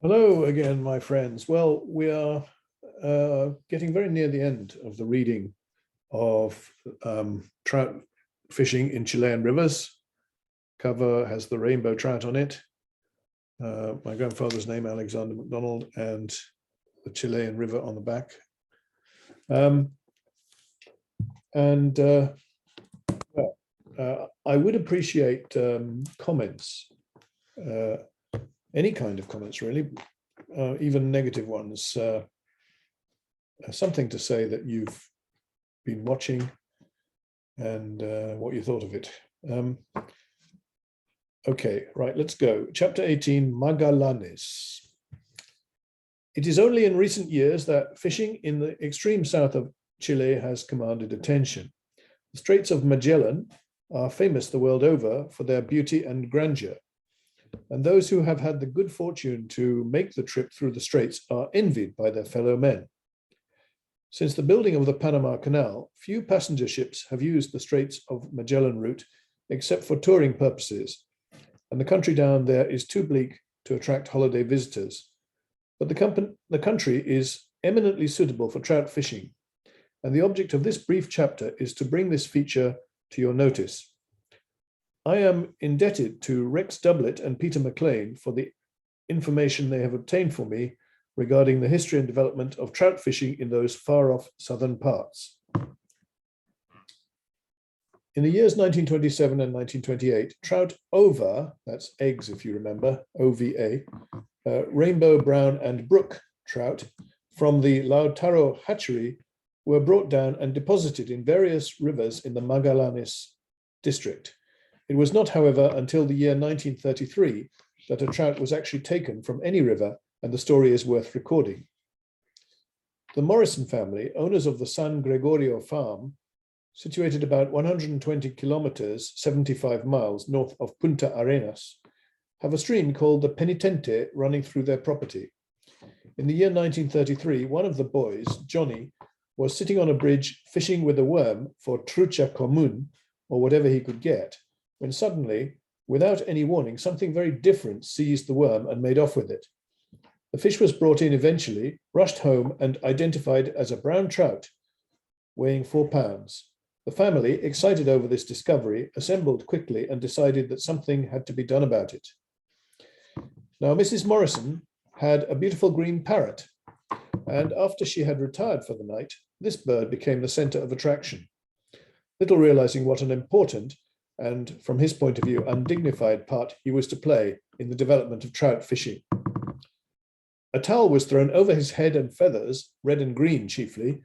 Hello again, my friends. Well, we are getting very near the end of the reading of trout fishing in Chilean rivers. Cover has the rainbow trout on it. My grandfather's name, Alexander MacDonald, and the Chilean river on the back. I would appreciate comments, any kind of comments, really, even negative ones. Something to say that you've been watching and what you thought of it. Okay, right, let's go. Chapter 18, Magallanes. It is only in recent years that fishing in the extreme south of Chile has commanded attention. The Straits of Magellan are famous the world over for their beauty and grandeur, and those who have had the good fortune to make the trip through the straits are envied by their fellow men. Since the building of the Panama Canal, few passenger ships have used the Straits of Magellan route except for touring purposes, and the country down there is too bleak to attract holiday visitors. But the country is eminently suitable for trout fishing, and the object of this brief chapter is to bring this feature to your notice. I am indebted to Rex Doublet and Peter McLean for the information they have obtained for me regarding the history and development of trout fishing in those far-off southern parts. In the years 1927 and 1928, trout ova, that's eggs if you remember, OVA, rainbow, brown and brook trout from the Lautaro hatchery were brought down and deposited in various rivers in the Magallanes district. It was not, however, until the year 1933 that a trout was actually taken from any river, and the story is worth recording. The Morrison family, owners of the San Gregorio farm, situated about 120 kilometers, 75 miles north of Punta Arenas, have a stream called the Penitente running through their property. In the year 1933, one of the boys, Johnny, was sitting on a bridge fishing with a worm for trucha común, or whatever he could get, when suddenly, without any warning, something very different seized the worm and made off with it. The fish was brought in eventually, rushed home, and identified as a brown trout, weighing 4 pounds. The family, excited over this discovery, assembled quickly and decided that something had to be done about it. Now, Mrs. Morrison had a beautiful green parrot, and after she had retired for the night, this bird became the center of attraction. Little realizing what an important and, from his point of view, undignified part he was to play in the development of trout fishing. A towel was thrown over his head, and feathers, red and green chiefly,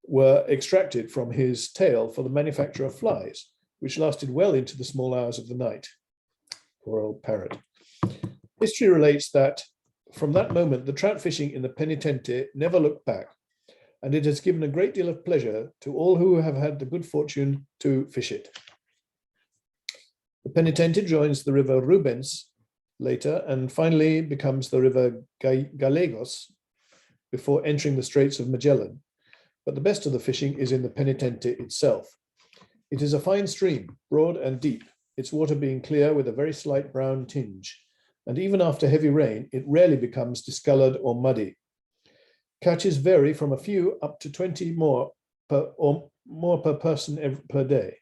were extracted from his tail for the manufacture of flies, which lasted well into the small hours of the night. Poor old parrot. History relates that from that moment, the trout fishing in the Penitente never looked back, and it has given a great deal of pleasure to all who have had the good fortune to fish it. The Penitente joins the river Rubens later and finally becomes the river Gallegos before entering the Straits of Magellan. But the best of the fishing is in the Penitente itself. It is a fine stream, broad and deep, its water being clear with a very slight brown tinge. And even after heavy rain, it rarely becomes discolored or muddy. Catches vary from a few up to 20 more per person per day.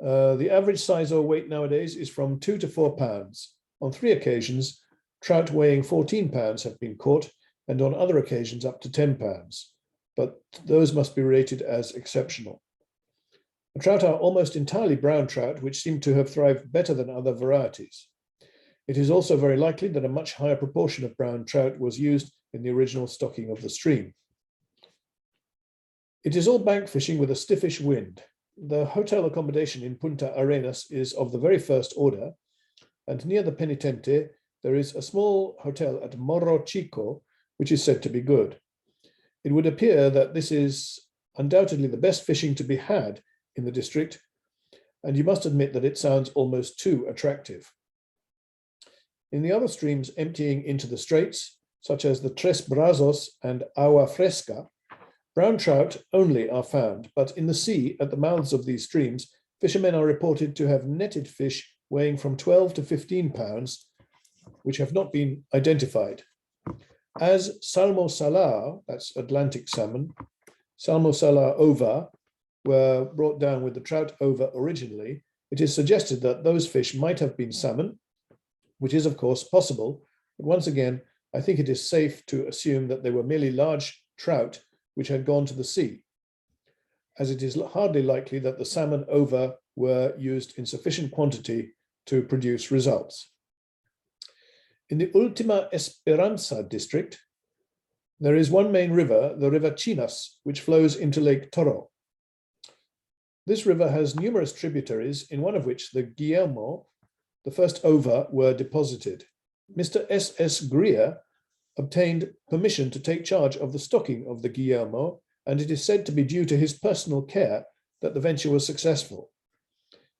The average size or weight nowadays is from 2 to 4 pounds. On 3 occasions, trout weighing 14 pounds have been caught, and on other occasions up to 10 pounds, but those must be rated as exceptional. The trout are almost entirely brown trout, which seem to have thrived better than other varieties. It is also very likely that a much higher proportion of brown trout was used in the original stocking of the stream. It is all bank fishing with a stiffish wind. The hotel accommodation in Punta Arenas is of the very first order, and near the Penitente, there is a small hotel at Morro Chico, which is said to be good. It would appear that this is undoubtedly the best fishing to be had in the district, and you must admit that it sounds almost too attractive. In the other streams emptying into the straits, such as the Tres Brazos and Agua Fresca, brown trout only are found, but in the sea at the mouths of these streams, fishermen are reported to have netted fish weighing from 12 to 15 pounds, which have not been identified. As salmo salar, that's Atlantic salmon, salmo salar ova were brought down with the trout ova originally, it is suggested that those fish might have been salmon, which is of course possible, but once again, I think it is safe to assume that they were merely large trout which had gone to the sea, as it is hardly likely that the salmon ova were used in sufficient quantity to produce results. In the Ultima Esperanza district, there is one main river, the River Chinas, which flows into Lake Toro. This river has numerous tributaries, in one of which, the Guillermo, the first ova were deposited. Mr. S.S. Greer obtained permission to take charge of the stocking of the Guillermo, and it is said to be due to his personal care that the venture was successful.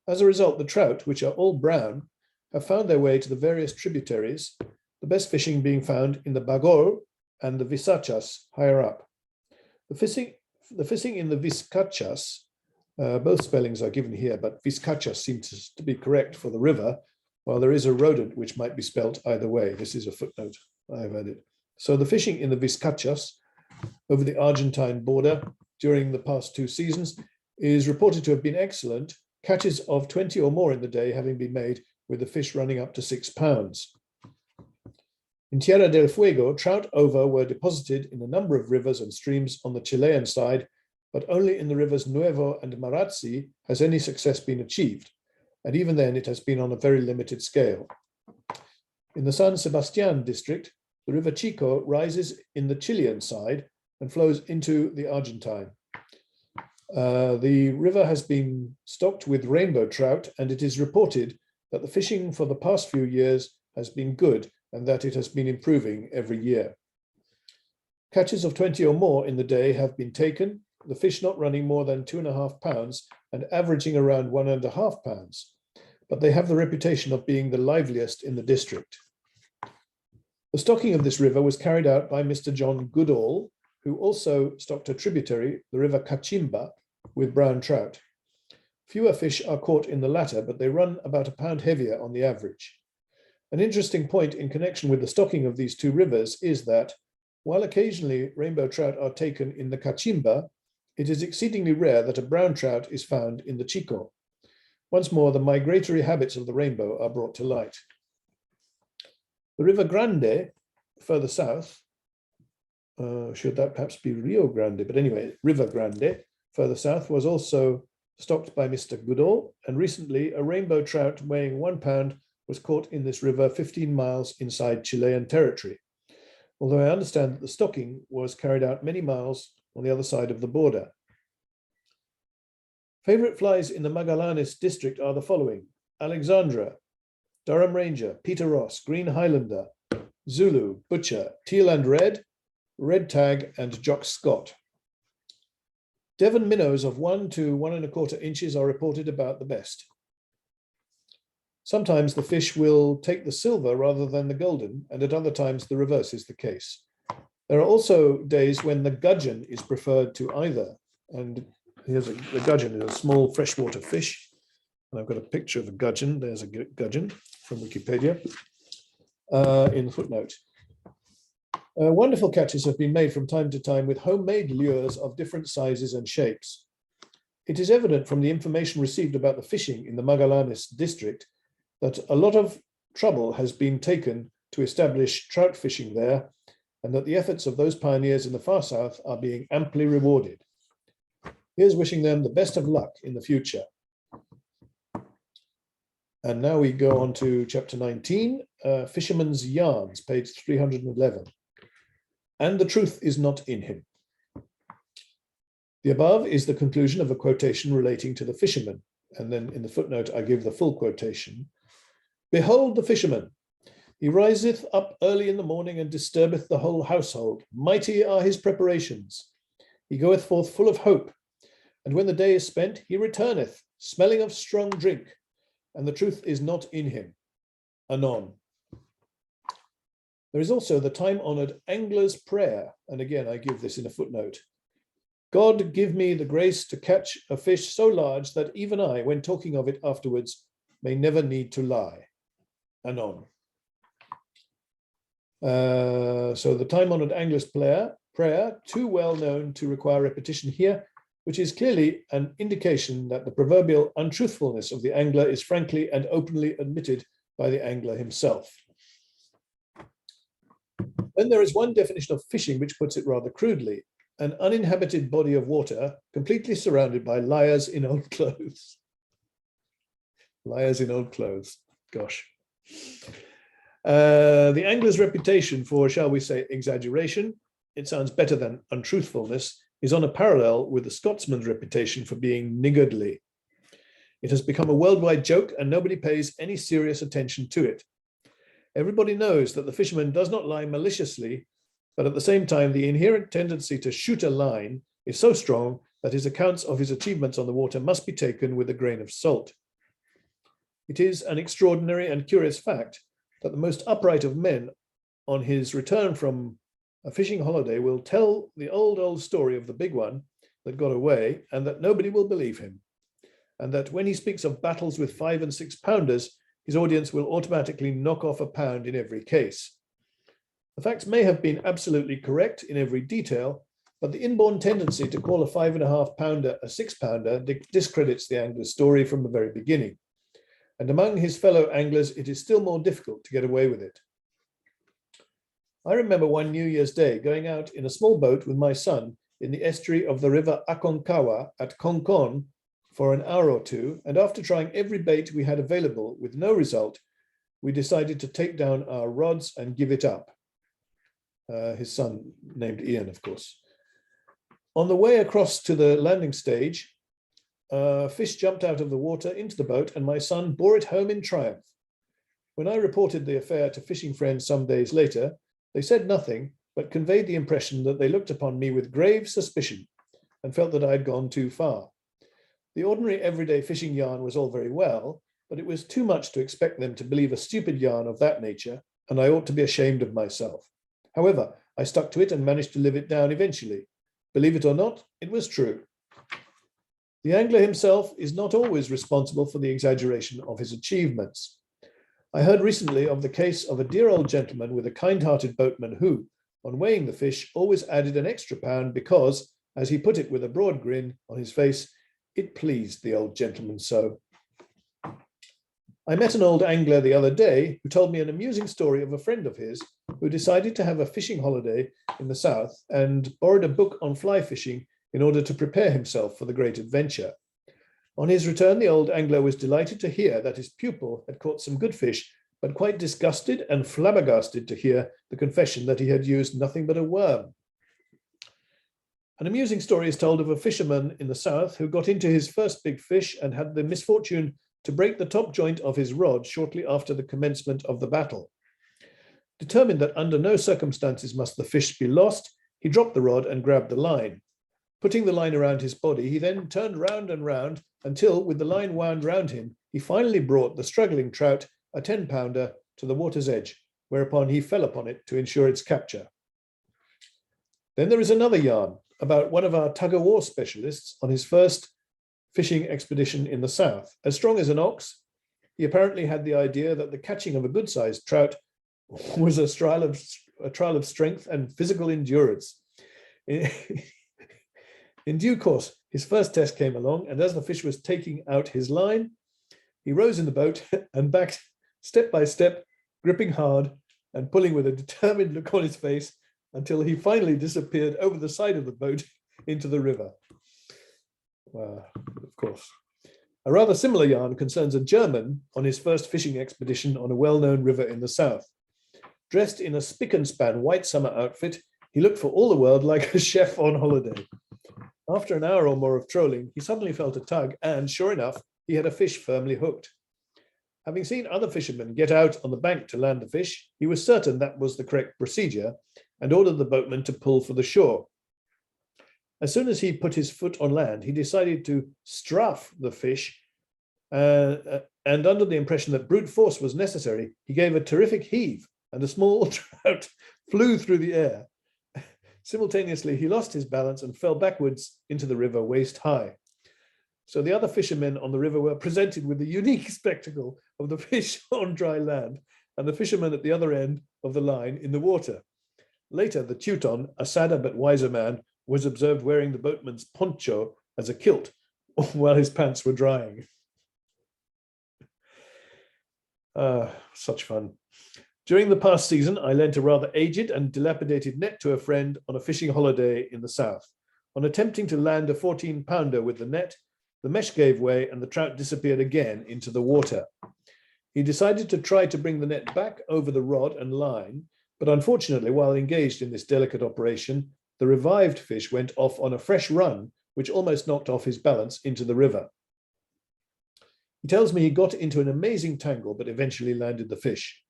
As a result, the trout, which are all brown, have found their way to the various tributaries, the best fishing being found in the Bagol and the Visachas higher up. The fishing in the Vizcachas, both spellings are given here, but Vizcachas seems to be correct for the river, while there is a rodent which might be spelt either way. This is a footnote, I've added. So the fishing in the Vizcachas over the Argentine border during the past 2 seasons is reported to have been excellent, catches of 20 or more in the day having been made with the fish running up to 6 pounds. In Tierra del Fuego, trout ova were deposited in a number of rivers and streams on the Chilean side, but only in the rivers Nuevo and Marazzi has any success been achieved, and even then it has been on a very limited scale. In the San Sebastian district, the River Chico rises in the Chilean side and flows into the Argentine. The river has been stocked with rainbow trout, and it is reported that the fishing for the past few years has been good and that it has been improving every year. Catches of 20 or more in the day have been taken, the fish not running more than 2.5 pounds and averaging around 1.5 pounds, but they have the reputation of being the liveliest in the district. The stocking of this river was carried out by Mr. John Goodall, who also stocked a tributary, the River Cachimba, with brown trout. Fewer fish are caught in the latter, but they run about 1 pound heavier on the average. An interesting point in connection with the stocking of these 2 rivers is that, while occasionally rainbow trout are taken in the Cachimba, it is exceedingly rare that a brown trout is found in the Chico. Once more, the migratory habits of the rainbow are brought to light. The River Grande, further south, should that perhaps be Rio Grande, but anyway, River Grande, further south, was also stocked by Mr. Goodall, and recently a rainbow trout weighing 1 pound was caught in this river 15 miles inside Chilean territory, although I understand that the stocking was carried out many miles on the other side of the border. Favorite flies in the Magallanes district are the following: Alexandra, Durham Ranger, Peter Ross, Green Highlander, Zulu, Butcher, Teal and Red, Red Tag, and Jock Scott. Devon minnows of 1 to 1¼ inches are reported about the best. Sometimes the fish will take the silver rather than the golden, and at other times the reverse is the case. There are also days when the gudgeon is preferred to either. And here's the gudgeon is a small freshwater fish. And I've got a picture of a gudgeon. There's a gudgeon from Wikipedia in the footnote. Wonderful catches have been made from time to time with homemade lures of different sizes and shapes. It is evident from the information received about the fishing in the Magallanes district that a lot of trouble has been taken to establish trout fishing there, and that the efforts of those pioneers in the far south are being amply rewarded. Here's wishing them the best of luck in the future. And now we go on to chapter 19, Fisherman's Yarns, page 311. And the truth is not in him. The above is the conclusion of a quotation relating to the fisherman. And then in the footnote, I give the full quotation. Behold the fisherman. He riseth up early in the morning and disturbeth the whole household. Mighty are his preparations. He goeth forth full of hope. And when the day is spent, he returneth, smelling of strong drink. And the truth is not in him. Anon. There is also the time-honored angler's prayer. And again, I give this in a footnote. God give me the grace to catch a fish so large that even I, when talking of it afterwards, may never need to lie. Anon. So the time-honored Angler's prayer, too well known to require repetition here, which is clearly an indication that the proverbial untruthfulness of the angler is frankly and openly admitted by the angler himself. Then there is one definition of fishing which puts it rather crudely: an uninhabited body of water completely surrounded by liars in old clothes. Liars in old clothes, gosh. The angler's reputation for, shall we say, exaggeration, it sounds better than untruthfulness, is on a parallel with the Scotsman's reputation for being niggardly. It has become a worldwide joke and nobody pays any serious attention to it. Everybody knows that the fisherman does not lie maliciously, but at the same time, the inherent tendency to shoot a line is so strong that his accounts of his achievements on the water must be taken with a grain of salt. It is an extraordinary and curious fact that the most upright of men, on his return from a fishing holiday, will tell the old story of the big one that got away, and that nobody will believe him. And that when he speaks of battles with 5 and 6 pounders, his audience will automatically knock off a pound in every case. The facts may have been absolutely correct in every detail, but the inborn tendency to call a 5.5 pounder a 6 pounder discredits the angler's story from the very beginning. And among his fellow anglers, it is still more difficult to get away with it. I remember one New Year's Day going out in a small boat with my son in the estuary of the river Aconcagua at Concon for an hour or two, and after trying every bait we had available with no result, we decided to take down our rods and give it up. His son, named Ian, of course. On the way across to the landing stage, a fish jumped out of the water into the boat and my son bore it home in triumph. When I reported the affair to fishing friends some days later, they said nothing, but conveyed the impression that they looked upon me with grave suspicion and felt that I had gone too far. The ordinary everyday fishing yarn was all very well, but it was too much to expect them to believe a stupid yarn of that nature, and I ought to be ashamed of myself. However, I stuck to it and managed to live it down eventually. Believe it or not, it was true. The angler himself is not always responsible for the exaggeration of his achievements. I heard recently of the case of a dear old gentleman with a kind-hearted boatman who, on weighing the fish, always added an extra pound because, as he put it with a broad grin on his face, it pleased the old gentleman so. I met an old angler the other day who told me an amusing story of a friend of his who decided to have a fishing holiday in the south and borrowed a book on fly fishing in order to prepare himself for the great adventure. On his return, the old angler was delighted to hear that his pupil had caught some good fish, but quite disgusted and flabbergasted to hear the confession that he had used nothing but a worm. An amusing story is told of a fisherman in the south who got into his first big fish and had the misfortune to break the top joint of his rod shortly after the commencement of the battle. Determined that under no circumstances must the fish be lost, he dropped the rod and grabbed the line. Putting the line around his body, he then turned round and round until, with the line wound round him, he finally brought the struggling trout, a 10-pounder, to the water's edge, whereupon he fell upon it to ensure its capture. Then there is another yarn about one of our tug-of-war specialists on his first fishing expedition in the south. As strong as an ox, he apparently had the idea that the catching of a good-sized trout was a trial of strength and physical endurance. In due course, his first test came along, and as the fish was taking out his line, he rose in the boat and backed step by step, gripping hard and pulling with a determined look on his face until he finally disappeared over the side of the boat into the river. Of course. A rather similar yarn concerns a German on his first fishing expedition on a well-known river in the south. Dressed in a spick-and-span white summer outfit, he looked for all the world like a chef on holiday. After an hour or more of trolling, he suddenly felt a tug and, sure enough, he had a fish firmly hooked. Having seen other fishermen get out on the bank to land the fish, he was certain that was the correct procedure and ordered the boatman to pull for the shore. As soon as he put his foot on land, he decided to strafe the fish, and under the impression that brute force was necessary, he gave a terrific heave and a small trout flew through the air. Simultaneously, he lost his balance and fell backwards into the river waist high. So the other fishermen on the river were presented with the unique spectacle of the fish on dry land and the fisherman at the other end of the line in the water. Later, the Teuton, a sadder but wiser man, was observed wearing the boatman's poncho as a kilt while his pants were drying. Such fun. During the past season, I lent a rather aged and dilapidated net to a friend on a fishing holiday in the south. On attempting to land a 14-pounder with the net, the mesh gave way and the trout disappeared again into the water. He decided to try to bring the net back over the rod and line, but unfortunately, while engaged in this delicate operation, the revived fish went off on a fresh run, which almost knocked off his balance into the river. He tells me he got into an amazing tangle, but eventually landed the fish.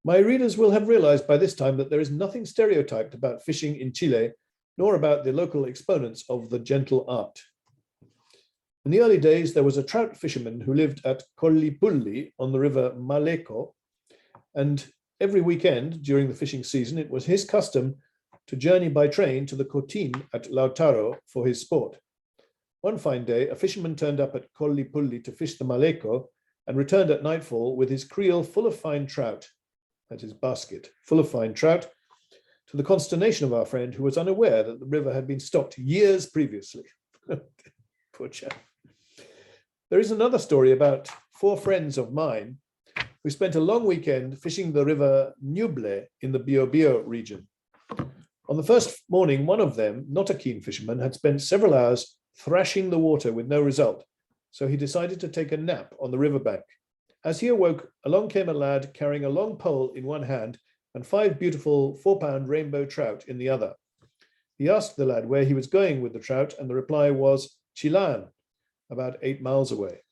My readers will have realized by this time that there is nothing stereotyped about fishing in Chile, nor about the local exponents of the gentle art. In the early days, there was a trout fisherman who lived at Collipulli on the river Maleco, and every weekend during the fishing season, it was his custom to journey by train to the Cotin at Lautaro for his sport. One fine day, a fisherman turned up at Collipulli to fish the Maleco and returned at nightfall with his creel full of fine trout, that is basket, full of fine trout, to the consternation of our friend, who was unaware that the river had been stocked years previously. Poor chap. There is another story about 4 friends of mine who spent a long weekend fishing the river Ñuble in the Biobío region. On the first morning, one of them, not a keen fisherman, had spent several hours thrashing the water with no result, so he decided to take a nap on the riverbank. As he awoke, along came a lad carrying a long pole in one hand and 5 beautiful 4-pound rainbow trout in the other. He asked the lad where he was going with the trout, and the reply was Chilan, about 8 miles away.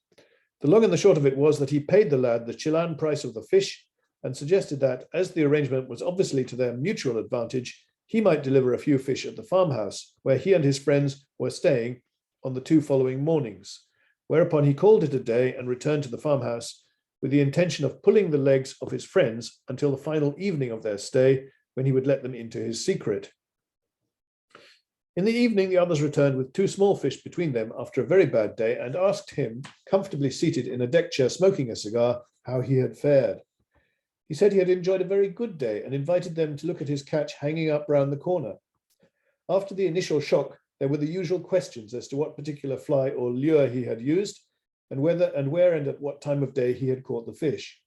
The long and the short of it was that he paid the lad the Chilan price of the fish and suggested that, as the arrangement was obviously to their mutual advantage, he might deliver a few fish at the farmhouse where he and his friends were staying on the 2 following mornings, whereupon he called it a day and returned to the farmhouse with the intention of pulling the legs of his friends until the final evening of their stay, when he would let them into his secret. In the evening, the others returned with 2 small fish between them after a very bad day and asked him, comfortably seated in a deck chair smoking a cigar, how he had fared. He said he had enjoyed a very good day and invited them to look at his catch hanging up round the corner. After the initial shock, there were the usual questions as to what particular fly or lure he had used, and whether and where and at what time of day he had caught the fish.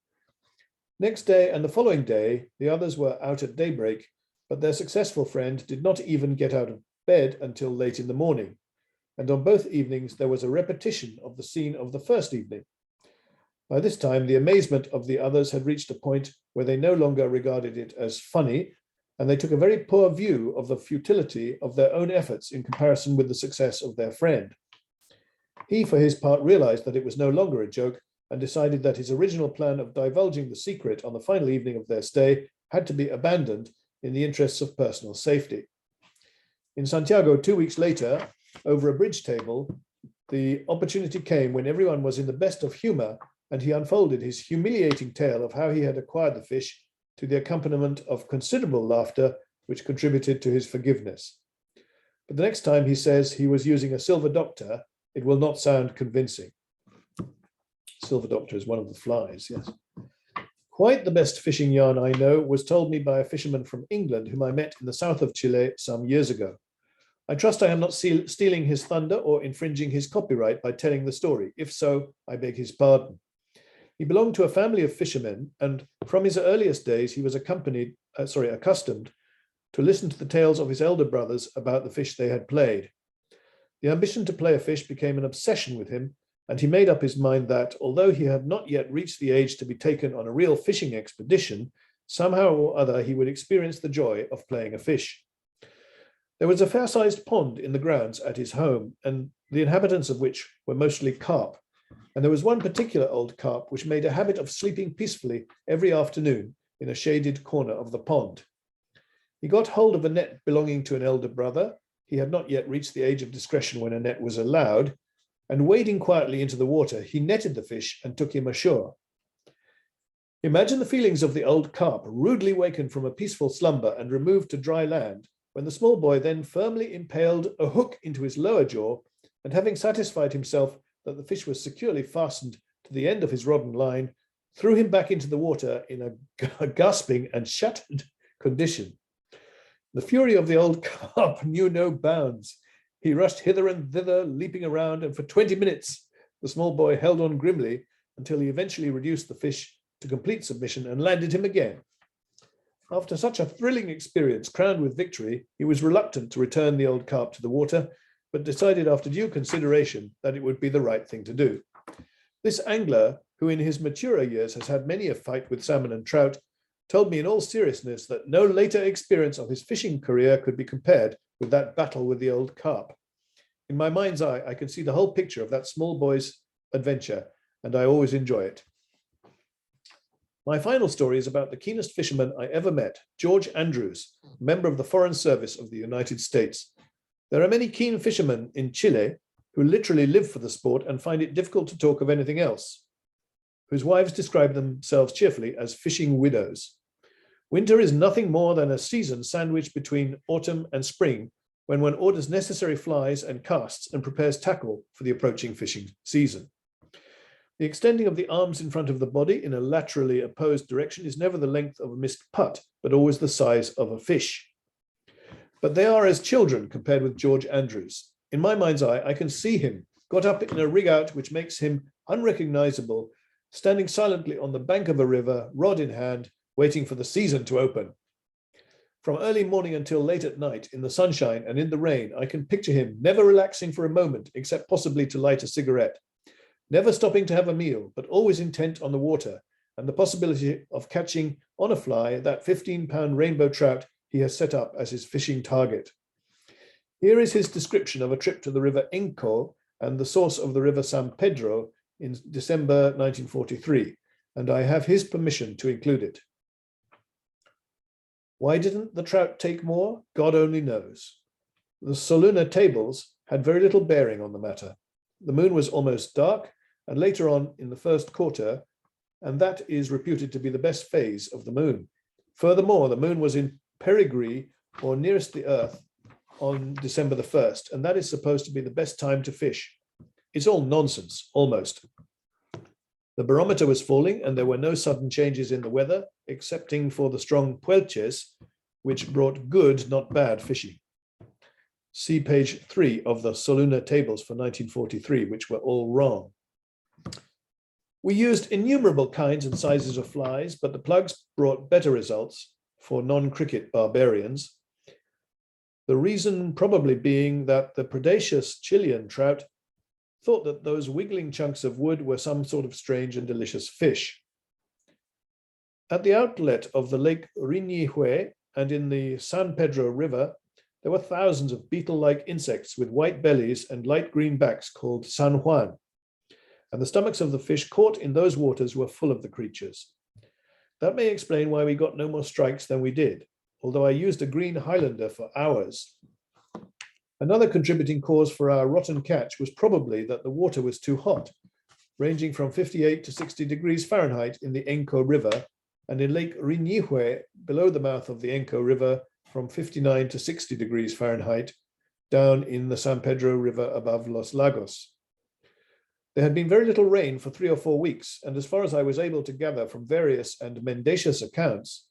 Next day and the following day, the others were out at daybreak, but their successful friend did not even get out of bed until late in the morning, and on both evenings there was a repetition of the scene of the first evening. By this time, the amazement of the others had reached a point where they no longer regarded it as funny, and they took a very poor view of the futility of their own efforts in comparison with the success of their friend. He, for his part, realized that it was no longer a joke and decided that his original plan of divulging the secret on the final evening of their stay had to be abandoned in the interests of personal safety. In Santiago, 2 weeks later, over a bridge table, the opportunity came when everyone was in the best of humor, and he unfolded his humiliating tale of how he had acquired the fish, to the accompaniment of considerable laughter, which contributed to his forgiveness. But the next time he says he was using a silver doctor, it will not sound convincing. Silver doctor is one of the flies, yes. Quite the best fishing yarn I know was told me by a fisherman from England whom I met in the south of Chile some years ago. I trust I am not stealing his thunder or infringing his copyright by telling the story. If so, I beg his pardon. He belonged to a family of fishermen, and from his earliest days, he was accustomed to listen to the tales of his elder brothers about the fish they had played. The ambition to play a fish became an obsession with him, and he made up his mind that, although he had not yet reached the age to be taken on a real fishing expedition, somehow or other he would experience the joy of playing a fish. There was a fair-sized pond in the grounds at his home, and the inhabitants of which were mostly carp. And there was one particular old carp which made a habit of sleeping peacefully every afternoon in a shaded corner of the pond. He got hold of a net belonging to an elder brother. He had not yet reached the age of discretion when a net was allowed, and wading quietly into the water, he netted the fish and took him ashore. Imagine the feelings of the old carp, rudely wakened from a peaceful slumber and removed to dry land, when the small boy then firmly impaled a hook into his lower jaw, and having satisfied himself that the fish was securely fastened to the end of his rod and line, threw him back into the water in a gasping and shattered condition. The fury of the old carp knew no bounds. He rushed hither and thither, leaping around, and for 20 minutes, the small boy held on grimly until he eventually reduced the fish to complete submission and landed him again. After such a thrilling experience, crowned with victory, he was reluctant to return the old carp to the water, but decided after due consideration that it would be the right thing to do. This angler, who in his maturer years has had many a fight with salmon and trout, told me in all seriousness that no later experience of his fishing career could be compared with that battle with the old carp. In my mind's eye, I can see the whole picture of that small boy's adventure, and I always enjoy it. My final story is about the keenest fisherman I ever met, George Andrews, member of the Foreign Service of the United States. There are many keen fishermen in Chile who literally live for the sport and find it difficult to talk of anything else, whose wives describe themselves cheerfully as fishing widows. Winter is nothing more than a season sandwiched between autumn and spring, when one orders necessary flies and casts and prepares tackle for the approaching fishing season. The extending of the arms in front of the body in a laterally opposed direction is never the length of a missed putt, but always the size of a fish. But they are as children compared with George Andrews. In my mind's eye, I can see him got up in a rig out which makes him unrecognizable, standing silently on the bank of a river, rod in hand, waiting for the season to open. From early morning until late at night, in the sunshine and in the rain, I can picture him never relaxing for a moment, except possibly to light a cigarette, never stopping to have a meal, but always intent on the water and the possibility of catching on a fly that 15-pound rainbow trout he has set up as his fishing target. Here is his description of a trip to the river Enco and the source of the river San Pedro in December 1943, and I have his permission to include it. Why didn't the trout take more? God only knows. The Soluna tables had very little bearing on the matter. The moon was almost dark, and later on in the first quarter, and that is reputed to be the best phase of the moon. Furthermore, the moon was in perigee, or nearest the earth, on December the 1st, and that is supposed to be the best time to fish. It's all nonsense, almost. The barometer was falling, and there were no sudden changes in the weather, excepting for the strong puelches, which brought good, not bad fishing. See page 3 of the Soluna tables for 1943, which were all wrong. We used innumerable kinds and sizes of flies, but the plugs brought better results for non-cricket barbarians. The reason probably being that the predaceous Chilean trout thought that those wiggling chunks of wood were some sort of strange and delicious fish. At the outlet of the Lake Riñihue and in the San Pedro River, there were thousands of beetle-like insects with white bellies and light green backs called San Juan, and the stomachs of the fish caught in those waters were full of the creatures. That may explain why we got no more strikes than we did, although I used a green Highlander for hours. Another contributing cause for our rotten catch was probably that the water was too hot, ranging from 58 to 60 degrees Fahrenheit in the Enco River, and in Lake Riñihue, below the mouth of the Enco River, from 59 to 60 degrees Fahrenheit, down in the San Pedro River above Los Lagos. There had been very little rain for 3 or 4 weeks, and as far as I was able to gather from various and mendacious accounts,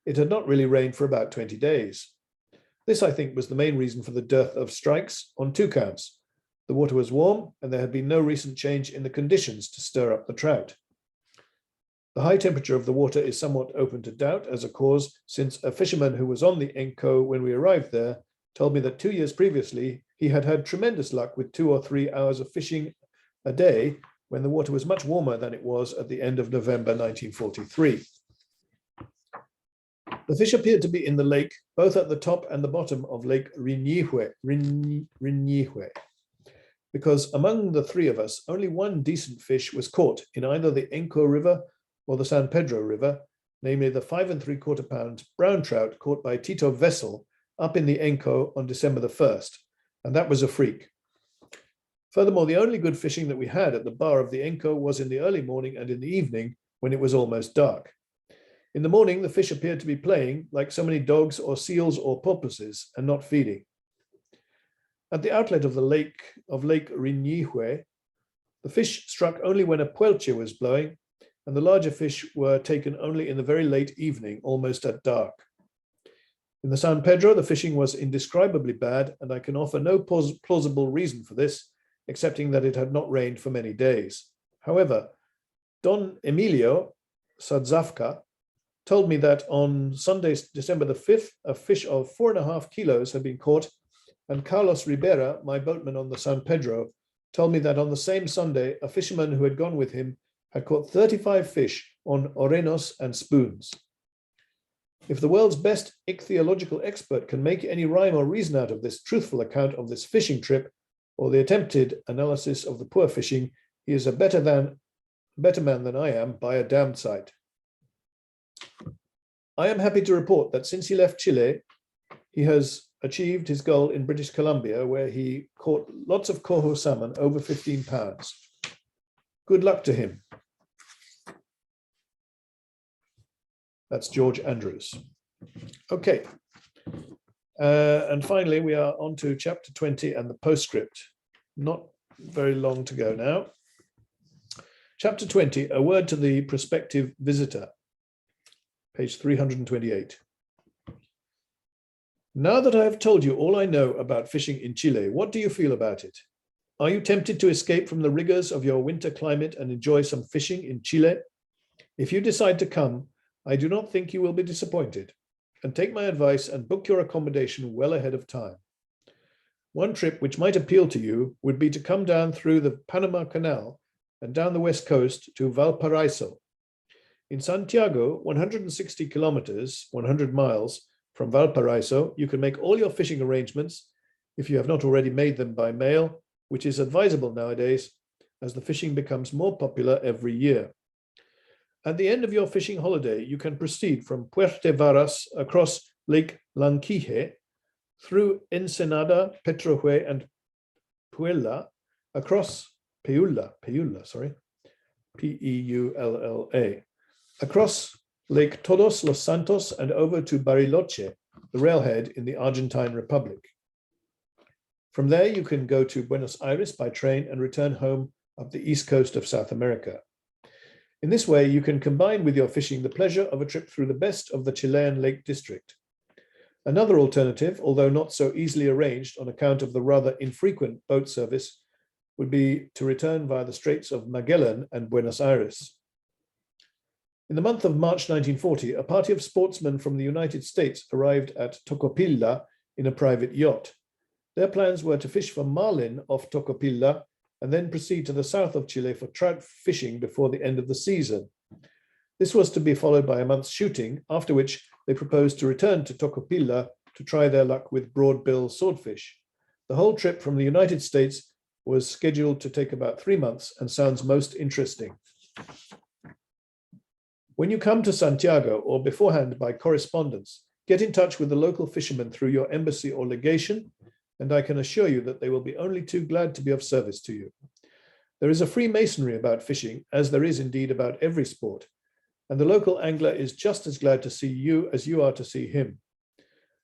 it had not really rained for about 20 days. This, I think, was the main reason for the dearth of strikes on 2 counts. The water was warm, and there had been no recent change in the conditions to stir up the trout. The high temperature of the water is somewhat open to doubt as a cause, since a fisherman who was on the Enco when we arrived there told me that 2 years previously he had had tremendous luck with 2 or 3 hours of fishing a day when the water was much warmer than it was at the end of November 1943. The fish appeared to be in the lake, both at the top and the bottom of Lake Riñihue, because among the 3 of us, only one decent fish was caught in either the Enco River or the San Pedro River, namely the 5 3/4 pound brown trout caught by Tito Vessel up in the Enco on December the 1st, and that was a freak. Furthermore, the only good fishing that we had at the bar of the Enco was in the early morning and in the evening when it was almost dark. In the morning, the fish appeared to be playing like so many dogs or seals or porpoises and not feeding. At the outlet of Lake Riñihue, the fish struck only when a puelche was blowing, and the larger fish were taken only in the very late evening, almost at dark. In the San Pedro, the fishing was indescribably bad, and I can offer no plausible reason for this, excepting that it had not rained for many days. However, Don Emilio Sadzavka told me that on Sunday, December the 5th, a fish of 4.5 kilos had been caught, and Carlos Ribera, my boatman on the San Pedro, told me that on the same Sunday, a fisherman who had gone with him had caught 35 fish on orenos and spoons. If the world's best ichthyological expert can make any rhyme or reason out of this truthful account of this fishing trip, or the attempted analysis of the poor fishing, he is a better man than I am by a damned sight. I am happy to report that since he left Chile, he has achieved his goal in British Columbia, where he caught lots of coho salmon over 15 pounds. Good luck to him. That's George Andrews. Okay. And finally, we are on to chapter 20 and the postscript. Not very long to go now. Chapter 20, a word to the prospective visitor. Page 328. Now that I have told you all I know about fishing in Chile, what do you feel about it? Are you tempted to escape from the rigors of your winter climate and enjoy some fishing in Chile? If you decide to come, I do not think you will be disappointed, and take my advice and book your accommodation well ahead of time. One trip which might appeal to you would be to come down through the Panama Canal and down the west coast to Valparaiso. In Santiago, 160 kilometers, 100 miles from Valparaiso, you can make all your fishing arrangements, if you have not already made them by mail, which is advisable nowadays, as the fishing becomes more popular every year. At the end of your fishing holiday, you can proceed from Puerto Varas across Lake Lanquije, through Ensenada, Petrohue, and Puella, across Peulla, P-E-U-L-L-A, across Lake Todos Los Santos and over to Bariloche, the railhead in the Argentine Republic. From there, you can go to Buenos Aires by train and return home up the east coast of South America. In this way, you can combine with your fishing the pleasure of a trip through the best of the Chilean Lake District. Another alternative, although not so easily arranged on account of the rather infrequent boat service, would be to return via the Straits of Magallanes and Buenos Aires. In the month of March 1940, a party of sportsmen from the United States arrived at Tocopilla in a private yacht. Their plans were to fish for marlin off Tocopilla and then proceed to the south of Chile for trout fishing before the end of the season. This was to be followed by a month's shooting, after which they proposed to return to Tocopilla to try their luck with broadbill swordfish. The whole trip from the United States was scheduled to take about 3 months and sounds most interesting. When you come to Santiago or beforehand by correspondence, get in touch with the local fishermen through your embassy or legation, and I can assure you that they will be only too glad to be of service to you. There is a freemasonry about fishing, as there is indeed about every sport, and the local angler is just as glad to see you as you are to see him.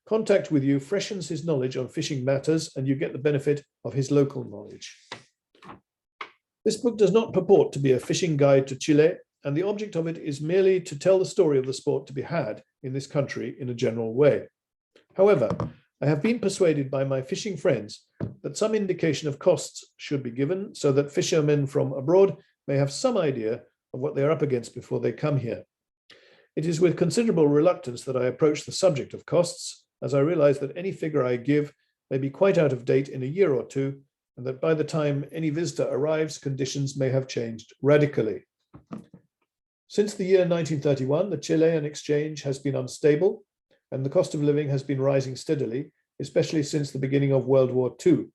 Contact with you freshens his knowledge on fishing matters, and you get the benefit of his local knowledge. This book does not purport to be a fishing guide to Chile, and the object of it is merely to tell the story of the sport to be had in this country in a general way. However, I have been persuaded by my fishing friends that some indication of costs should be given so that fishermen from abroad may have some idea of what they are up against before they come here. It is with considerable reluctance that I approach the subject of costs, as I realize that any figure I give may be quite out of date in a year or two, and that by the time any visitor arrives, conditions may have changed radically. Since the year 1931, the Chilean exchange has been unstable, and the cost of living has been rising steadily, especially since the beginning of World War II.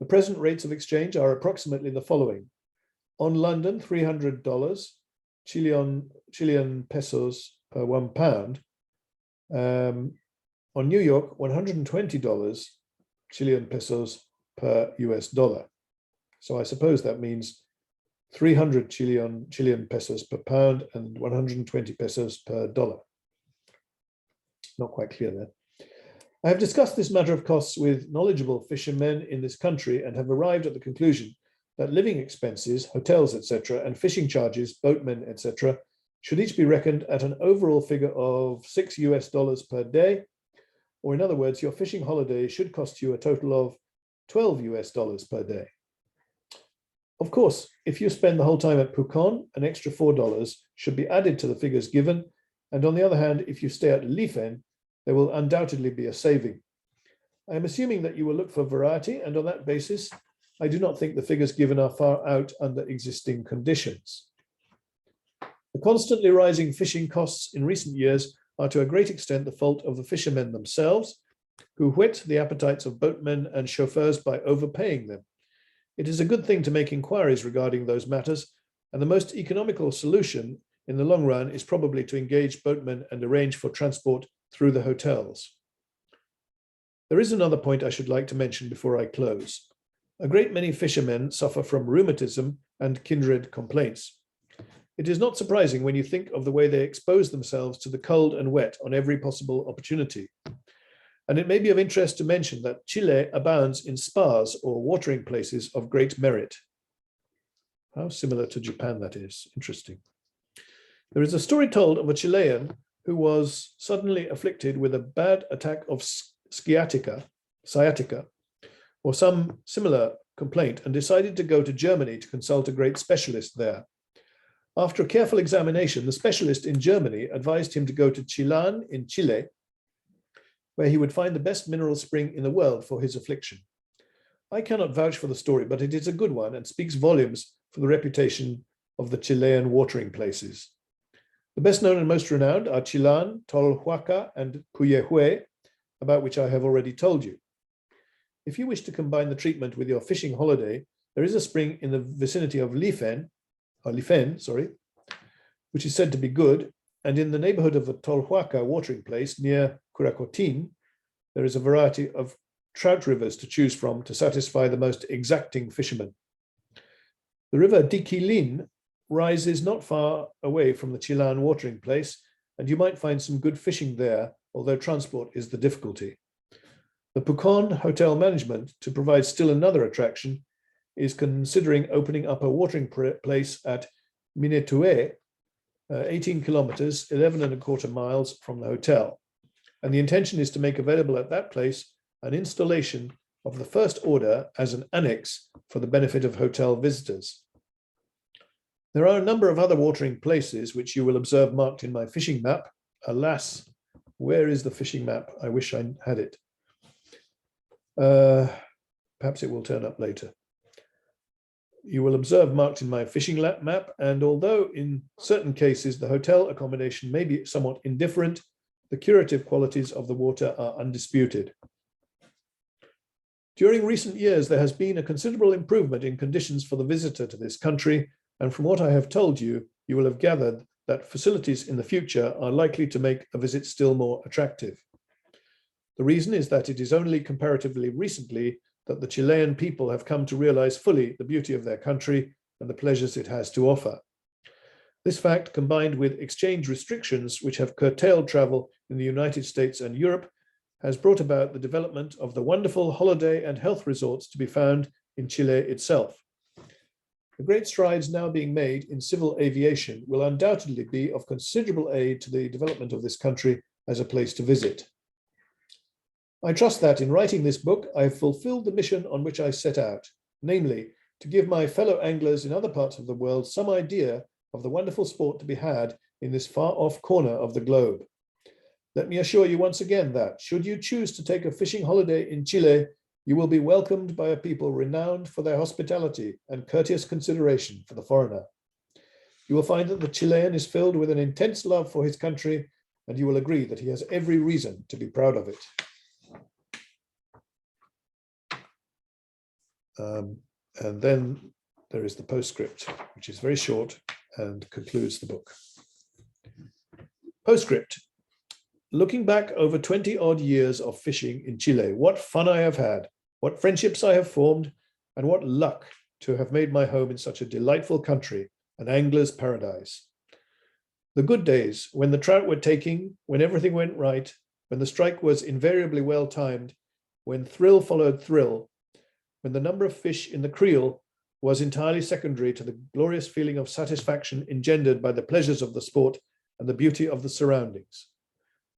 The present rates of exchange are approximately the following. On London, $300, Chilean pesos per £1. On New York, $120 Chilean pesos per US dollar. So I suppose that means 300 Chilean pesos per pound and 120 pesos per dollar. Not quite clear there. I have discussed this matter of costs with knowledgeable fishermen in this country and have arrived at the conclusion that living expenses, hotels, etc., and fishing charges, boatmen, etc., should each be reckoned at an overall figure of $6 per day, or in other words, your fishing holiday should cost you a total of $12 per day. Of course, if you spend the whole time at Pukon, an extra $4 should be added to the figures given, and on the other hand, if you stay at Lifen, there will undoubtedly be a saving. I am assuming that you will look for variety, and on that basis, I do not think the figures given are far out under existing conditions. The constantly rising fishing costs in recent years are to a great extent the fault of the fishermen themselves, who whet the appetites of boatmen and chauffeurs by overpaying them. It is a good thing to make inquiries regarding those matters, and the most economical solution in the long run is probably to engage boatmen and arrange for transport through the hotels. There is another point I should like to mention before I close. A great many fishermen suffer from rheumatism and kindred complaints. It is not surprising when you think of the way they expose themselves to the cold and wet on every possible opportunity. And it may be of interest to mention that Chile abounds in spas or watering places of great merit. How similar to Japan that is. Interesting. There is a story told of a Chilean who was suddenly afflicted with a bad attack of sciatica, or some similar complaint, and decided to go to Germany to consult a great specialist there. After a careful examination, the specialist in Germany advised him to go to Chillán in Chile, where he would find the best mineral spring in the world for his affliction. I cannot vouch for the story, but it is a good one and speaks volumes for the reputation of the Chilean watering places. The best known and most renowned are Chillán, Tolhuaca, and Cuyehue, about which I have already told you. If you wish to combine the treatment with your fishing holiday, there is a spring in the vicinity of Lifen, which is said to be good, and in the neighborhood of the Tolhuaca watering place near Curacotin, there is a variety of trout rivers to choose from to satisfy the most exacting fishermen. The river Diquilin rises not far away from the Chillán watering place, and you might find some good fishing there, although transport is the difficulty. The Pukon Hotel Management, to provide still another attraction, is considering opening up a watering place at Minetue, 18 kilometers, 11.25 miles from the hotel. And the intention is to make available at that place an installation of the first order as an annex for the benefit of hotel visitors. There are a number of other watering places which you will observe marked in my fishing map. Alas, where is the fishing map? I wish I had it. Perhaps it will turn up later. You will observe marked in my fishing map, and although in certain cases the hotel accommodation may be somewhat indifferent, the curative qualities of the water are undisputed. During recent years, there has been a considerable improvement in conditions for the visitor to this country, and from what I have told you, you will have gathered that facilities in the future are likely to make a visit still more attractive. The reason is that it is only comparatively recently that the Chilean people have come to realize fully the beauty of their country and the pleasures it has to offer. This fact, combined with exchange restrictions which have curtailed travel in the United States and Europe, has brought about the development of the wonderful holiday and health resorts to be found in Chile itself. The great strides now being made in civil aviation will undoubtedly be of considerable aid to the development of this country as a place to visit. I trust that in writing this book, I have fulfilled the mission on which I set out, namely, to give my fellow anglers in other parts of the world some idea of the wonderful sport to be had in this far-off corner of the globe. Let me assure you once again that, should you choose to take a fishing holiday in Chile, you will be welcomed by a people renowned for their hospitality and courteous consideration for the foreigner. You will find that the Chilean is filled with an intense love for his country, and you will agree that he has every reason to be proud of it. And then there is the postscript, which is very short and concludes the book. Postscript. Looking back over 20-odd years of fishing in Chile, what fun I have had, what friendships I have formed, and what luck to have made my home in such a delightful country, an angler's paradise. The good days, when the trout were taking, when everything went right, when the strike was invariably well timed, when thrill followed thrill, when the number of fish in the creel was entirely secondary to the glorious feeling of satisfaction engendered by the pleasures of the sport and the beauty of the surroundings.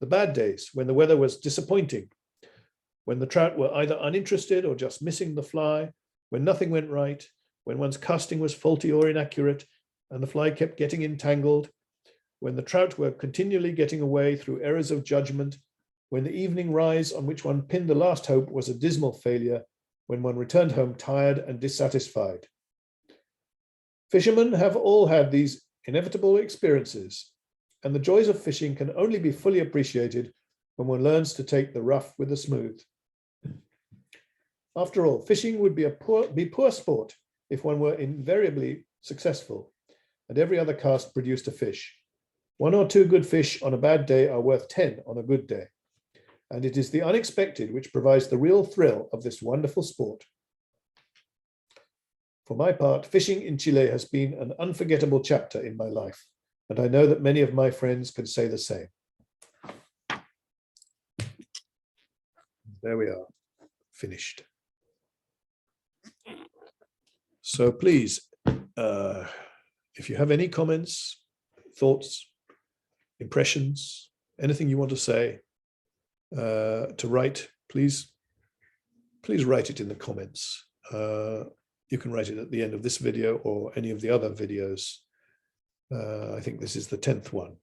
The bad days, when the weather was disappointing, when the trout were either uninterested or just missing the fly, when nothing went right, when one's casting was faulty or inaccurate, and the fly kept getting entangled, when the trout were continually getting away through errors of judgment, when the evening rise on which one pinned the last hope was a dismal failure, when one returned home tired and dissatisfied. Fishermen have all had these inevitable experiences, and the joys of fishing can only be fully appreciated when one learns to take the rough with the smooth. After all, fishing would be poor sport if one were invariably successful and every other cast produced a fish. 1 or 2 good fish on a bad day are worth 10 on a good day. And it is the unexpected which provides the real thrill of this wonderful sport. For my part, fishing in Chile has been an unforgettable chapter in my life, and I know that many of my friends could say the same. There we are, finished. So please, if you have any comments, thoughts, impressions, anything you want to say, to write, please write it in the comments. You can write it at the end of this video or any of the other videos. I think this is the 10th one,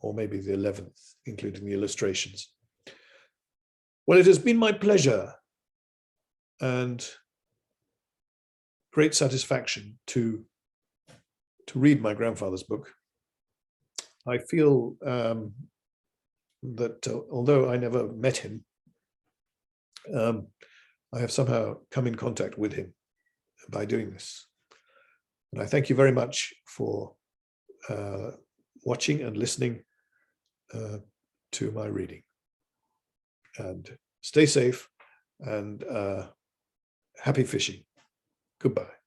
or maybe the 11th, including the illustrations. Well, it has been my pleasure and great satisfaction to read my grandfather's book. I feel that although I never met him, I have somehow come in contact with him by doing this. And I thank you very much for watching and listening to my reading. And stay safe and happy fishing. Goodbye.